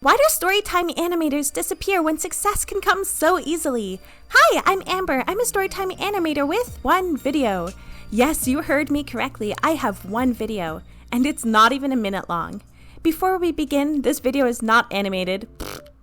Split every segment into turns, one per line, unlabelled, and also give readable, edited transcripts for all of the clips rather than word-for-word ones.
Why do Storytime Animators disappear when success can come so easily? Hi, I'm Amber. I'm a Storytime Animator with one video. Yes, you heard me correctly. I have one video, and it's not even a minute long. Before we begin, this video is not animated.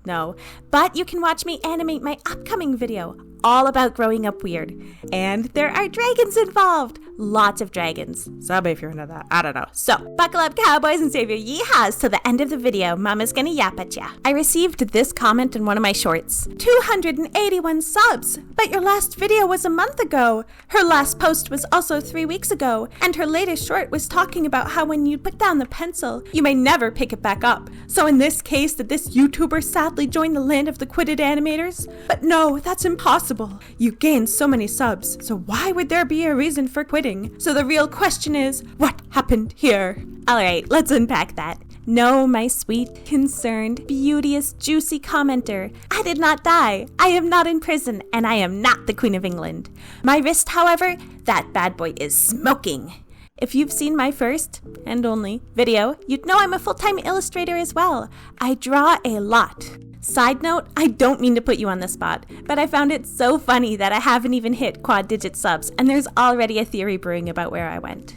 No, but you can watch me animate my upcoming video, all about growing up weird. And there are dragons involved. Lots of dragons. Sub if you're into that. I don't know. So, buckle up, cowboys, and save your yeehaws till the end of the video. Mama's gonna yap at ya. I received this comment in one of my shorts. 281 subs, but your last video was a month ago. Her last post was also 3 weeks ago, and her latest short was talking about how when you put down the pencil, you may never pick it back up. So in this case, did this YouTuber sadly join the land of the quitted animators? But no, that's impossible. You gained so many subs, so why would there be a reason for quitting? So the real question is, what happened here? Alright, let's unpack that. No, my sweet, concerned, beauteous, juicy commenter. I did not die. I am not in prison, and I am not the Queen of England. My wrist, however, that bad boy is smoking. If you've seen my first, and only, video, you'd know I'm a full-time illustrator as well. I draw a lot. Side note, I don't mean to put you on the spot, but I found it so funny that I haven't even hit quad-digit subs, and there's already a theory brewing about where I went.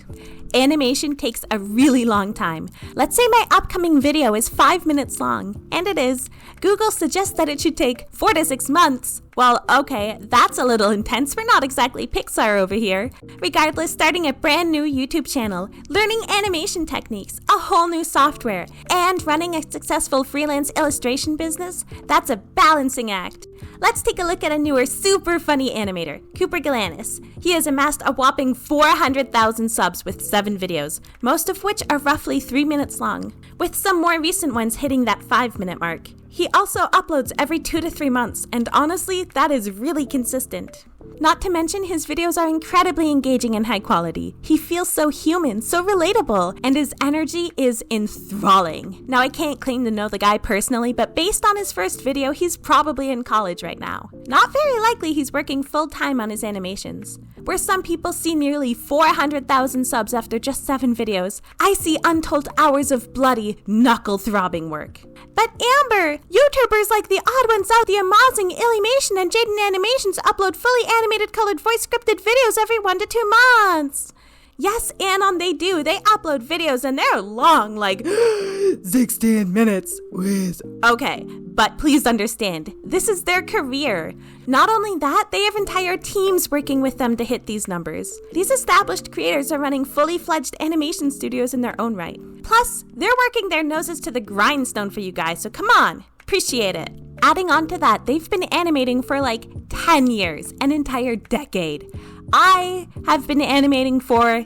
Animation takes a really long time. Let's say my upcoming video is 5 minutes long, and it is. Google suggests that it should take 4 to 6 months. Well, okay, that's a little intense. We're not exactly Pixar over here. Regardless, starting a brand new YouTube channel, learning animation techniques, a whole new software, and running a successful freelance illustration business, that's a balancing act. Let's take a look at a newer, super funny animator, Cooper Galanis. He has amassed a whopping 400,000 subs with 7 videos, most of which are roughly 3 minutes long, with some more recent ones hitting that 5-minute mark. He also uploads every 2 to 3 months, and honestly, that is really consistent. Not to mention, his videos are incredibly engaging and high quality. He feels so human, so relatable, and his energy is enthralling. Now, I can't claim to know the guy personally, but based on his first video, he's probably in college right now. Not very likely he's working full-time on his animations. Where some people see nearly 400,000 subs after just 7 videos, I see untold hours of bloody, knuckle-throbbing work. But Amber, YouTubers like the Odd Ones Out, the Amazing, Illymation, and Jaden Animations upload fully animated colored voice scripted videos every 1 to 2 months. Yes, Anon, they do. They upload videos and they're long, like 16 minutes. Whiz. Okay, but please understand, this is their career. Not only that, they have entire teams working with them to hit these numbers. These established creators are running fully fledged animation studios in their own right. Plus, they're working their noses to the grindstone for you guys, so come on, appreciate it. Adding on to that, they've been animating for like 10 years, an entire decade. I have been animating for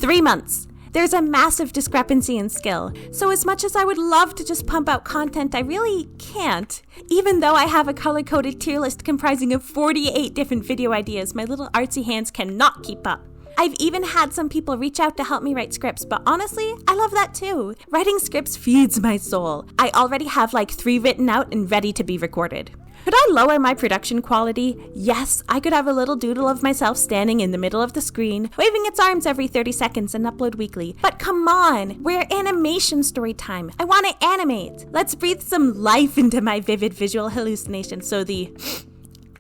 3 months. There's a massive discrepancy in skill, so as much as I would love to just pump out content, I really can't. Even though I have a color-coded tier list comprising of 48 different video ideas, my little artsy hands cannot keep up. I've even had some people reach out to help me write scripts, but honestly, I love that too. Writing scripts feeds my soul. I already have like 3 written out and ready to be recorded. Could I lower my production quality? Yes, I could have a little doodle of myself standing in the middle of the screen, waving its arms every 30 seconds and upload weekly. But come on, we're animation story time. I want to animate. Let's breathe some life into my vivid visual hallucinations so the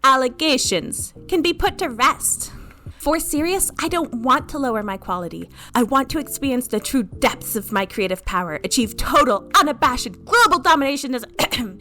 allegations can be put to rest. For serious, I don't want to lower my quality. I want to experience the true depths of my creative power, achieve total, unabashed, global domination as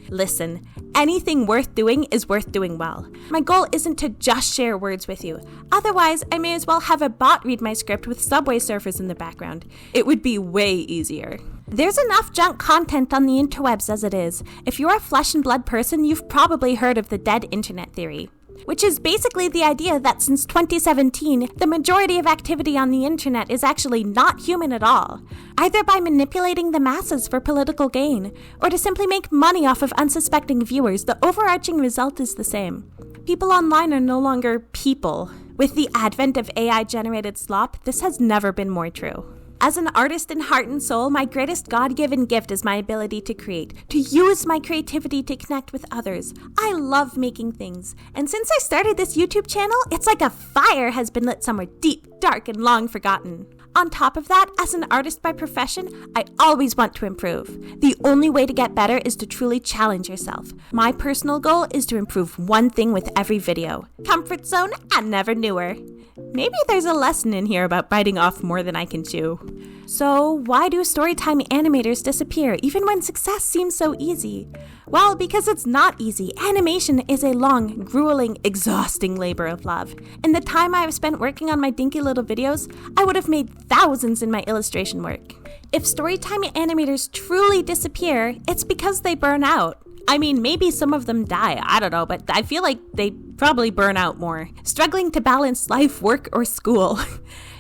Listen, anything worth doing is worth doing well. My goal isn't to just share words with you. Otherwise, I may as well have a bot read my script with Subway surfers in the background. It would be way easier. There's enough junk content on the interwebs as it is. If you're a flesh and blood person, you've probably heard of the dead internet theory, which is basically the idea that since 2017, the majority of activity on the internet is actually not human at all, either by manipulating the masses for political gain, or to simply make money off of unsuspecting viewers. The overarching result is the same. People online are no longer people. With the advent of AI-generated slop, this has never been more true. As an artist in heart and soul, my greatest God-given gift is my ability to create, to use my creativity to connect with others. I love making things, and since I started this YouTube channel, it's like a fire has been lit somewhere deep, dark, and long forgotten. On top of that, as an artist by profession, I always want to improve. The only way to get better is to truly challenge yourself. My personal goal is to improve one thing with every video. Comfort zone and never newer. Maybe there's a lesson in here about biting off more than I can chew. So why do Storytime Animators disappear even when success seems so easy? Well, because it's not easy. Animation is a long, grueling, exhausting labor of love. In the time I have spent working on my dinky little videos, I would have made thousands in my illustration work. If Storytime Animators truly disappear, it's because they burn out. I mean, maybe some of them die, I don't know, but I feel like they probably burn out more, struggling to balance life, work, or school.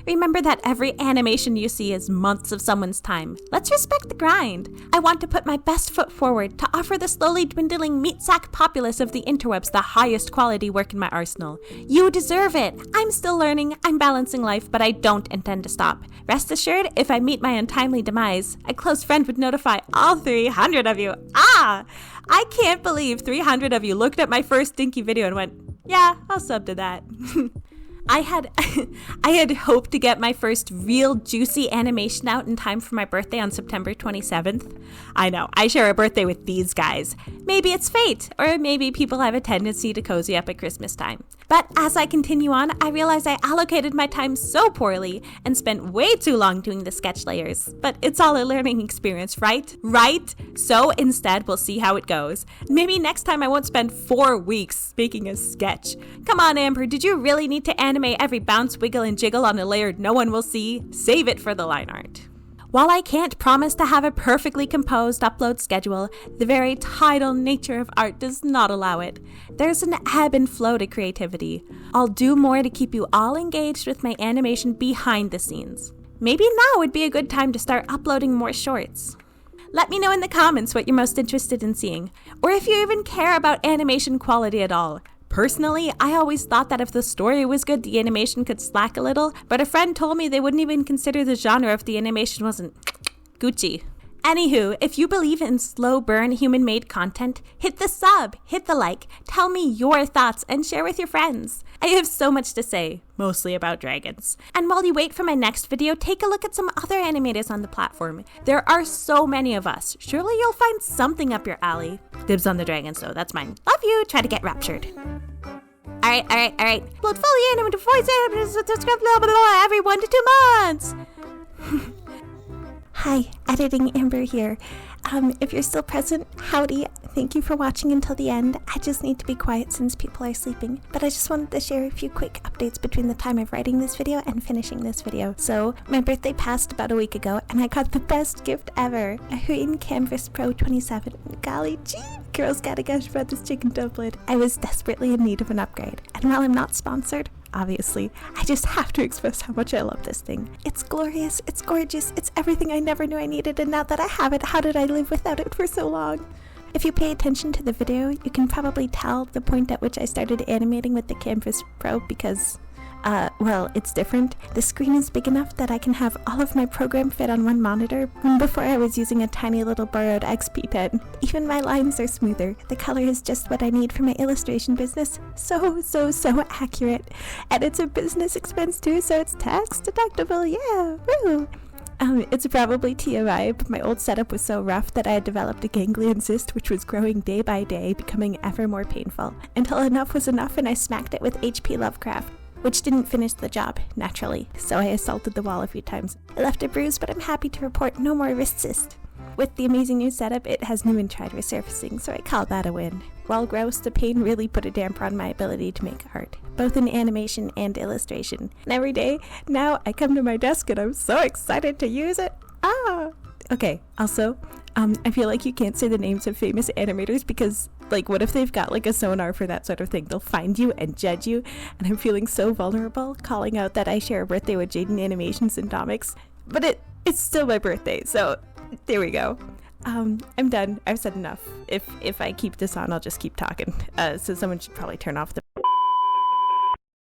Remember that every animation you see is months of someone's time. Let's respect the grind. I want to put my best foot forward to offer the slowly dwindling meat sack populace of the interwebs the highest quality work in my arsenal. You deserve it. I'm still learning, I'm balancing life, but I don't intend to stop. Rest assured, if I meet my untimely demise, a close friend would notify all 300 of you. I can't believe 300 of you looked at my first dinky video and went, yeah, I'll sub to that. I had hoped to get my first real juicy animation out in time for my birthday on September 27th. I know, I share a birthday with these guys. Maybe it's fate, or maybe people have a tendency to cozy up at Christmas time. But as I continue on, I realize I allocated my time so poorly and spent way too long doing the sketch layers. But it's all a learning experience, right? Right? So instead, we'll see how it goes. Maybe next time I won't spend 4 weeks making a sketch. Come on, Amber, did you really need to animate every bounce, wiggle, and jiggle on a layer no one will see? Save it for the line art. While I can't promise to have a perfectly composed upload schedule, the very tidal nature of art does not allow it. There's an ebb and flow to creativity. I'll do more to keep you all engaged with my animation behind the scenes. Maybe now would be a good time to start uploading more shorts. Let me know in the comments what you're most interested in seeing, or if you even care about animation quality at all. Personally, I always thought that if the story was good, the animation could slack a little, but a friend told me they wouldn't even consider the genre if the animation wasn't Gucci. Anywho, if you believe in slow burn human-made content, hit the sub, hit the like, tell me your thoughts, and share with your friends. I have so much to say, mostly about dragons. And while you wait for my next video, take a look at some other animators on the platform. There are so many of us. Surely you'll find something up your alley. Dibs on the dragons though, that's mine. Love you, try to get raptured. Alright. Blood folly animator voice every 1 to 2 months. Hi, Editing Amber here. If you're still present, howdy. Thank you for watching until the end. I just need to be quiet since people are sleeping, but I just wanted to share a few quick updates between the time of writing this video and finishing this video. So, my birthday passed about a week ago, and I got the best gift ever, a Huin Canvas Pro 27. Golly gee, girls gotta gush about this chicken doublet. I was desperately in need of an upgrade, and while I'm not sponsored, obviously, I just have to express how much I love this thing. It's glorious, it's gorgeous, it's everything I never knew I needed, and now that I have it, how did I live without it for so long? If you pay attention to the video, you can probably tell the point at which I started animating with the Canvas Pro because, well, it's different. The screen is big enough that I can have all of my program fit on one monitor, when before I was using a tiny little borrowed XP pen. Even my lines are smoother. The color is just what I need for my illustration business. So accurate. And it's a business expense too, so it's tax deductible, yeah, woo! It's probably TMI, but my old setup was so rough that I had developed a ganglion cyst which was growing day by day, becoming ever more painful, until enough was enough and I smacked it with HP Lovecraft, which didn't finish the job, naturally, so I assaulted the wall a few times. I left a bruise, but I'm happy to report no more wrist cyst. With the amazing new setup, it has new and tried resurfacing, so I call that a win. While gross, the pain really put a damper on my ability to make art, both in animation and illustration. And every day, now I come to my desk and I'm so excited to use it. Okay, also, I feel like you can't say the names of famous animators because, like, what if they've got, like, a sonar for that sort of thing? They'll find you and judge you, and I'm feeling so vulnerable calling out that I share a birthday with Jaden Animations and Comics. But it's still my birthday, so there we go. I'm done. I've said enough. If I keep this on, I'll just keep talking. So someone should probably turn off the